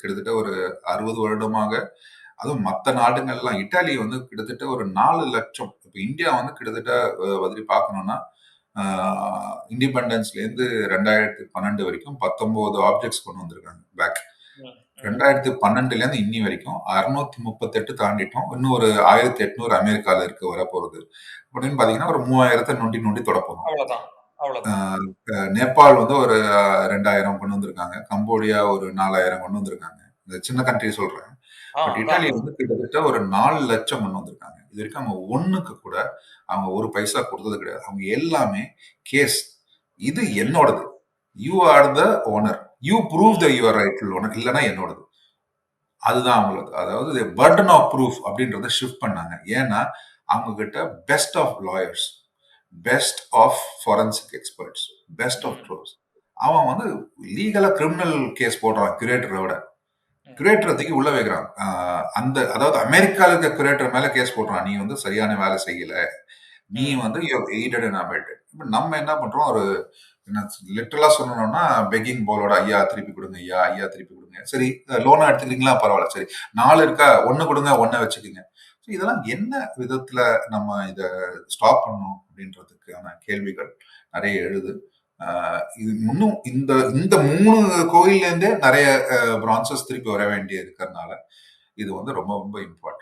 கிட்டத்தட்ட ஒரு 60 வருடமாக அதுவும் மத்த நாடுகள்லாம் இட்டாலி வந்து கிட்டத்தட்ட ஒரு 4 லட்சம். இப்ப இந்தியா வந்து கிட்டத்தட்ட பத்தி பார்க்கணும்னா, ஆ இண்டிபெண்டன்ஸ்லேருந்து 2012 வரைக்கும் 19 ஆப்ஜெக்ட்ஸ் கொண்டு வந்திருக்காங்க பேக். ம், ம். 2012லேருந்து இன்னி வரைக்கும் 638 தாண்டிட்டோம். இன்னும் ஒரு 1800 அமெரிக்கால இருக்கு வரப்போறது. அப்படின்னு பார்த்தீங்கன்னா, ஒரு 3000 நொண்டி நொண்டி தொடப்போறோம். அவ்வளவுதான் அவ்வளவுதான். நேபாள் வந்து ஒரு 2000 கொண்டு வந்திருக்காங்க. கம்போடியா ஒரு 4000 கொண்டு வந்திருக்காங்க. இந்த சின்ன கண்ட்ரி சொல்றேன். பட் அதான். இட்டாலி வந்து கிட்டத்தட்ட ஒரு 4 லட்சம் கொண்டு வந்திருக்காங்க. இது வரைக்கும் அவங்க ஒண்ணுக்கு கூட அவங்க ஒரு பைசா கொடுத்தது கிடையாது. அவங்க எல்லாமே கேஸ். இது என்னோடது. You are the owner. You prove the your rightful owner. இல்லன்னா என்னோடது. அதுதான் அவங்களுக்கு. அதாவது பர்டன் ஆஃப் ப்ரூஃப் அப்படின்றத ஷிஃப்ட் பண்ணாங்க. ஏன்னா, அவங்க கிட்ட best of lawyers, best of forensic experts, best of um, truths. அவன் வந்து லீகலா கிரிமினல் கேஸ் போடுறான் கியூரேட்டரை விட. ம், கியூரேட்டரை தூக்கி உள்ள வைக்கிறான். அந்த அதாவது அமெரிக்கால இருக்க கியூரேட்டர் மேல கேஸ் போடுறான். நீ வந்து சரியான வேலை செய்யல. நீ ம், வந்து யூ எய்டட் அண்ட் அபேட்டட். இப்ப நம்ம என்ன பண்றோம்? ஒரு என்ன லிட்டரலா சொல்லணும்னா பெக்கிங் போலோட ஐயா திருப்பி கொடுங்க ஐயா, ஐயா திருப்பி கொடுங்க. சரி லோனா எடுத்துக்கிறீங்களா? பரவாயில்ல. சரி 4 இருக்கா? 1 கொடுங்க, 1 வச்சுக்கோங்க. இதெல்லாம் என்ன விதத்துல நம்ம இத ஸ்டாப் பண்ணணும் அப்படின்றதுக்கான கேள்விகள் நெறைய எழுது. இது இன்னும் இந்த இந்த 3 கோயில்ல இருந்தே நெறைய பிரான்சஸ் திருப்பி வர வேண்டிய இருக்கிறதுனால இது வந்து ரொம்ப ரொம்ப இம்பார்ட்டன்ட்.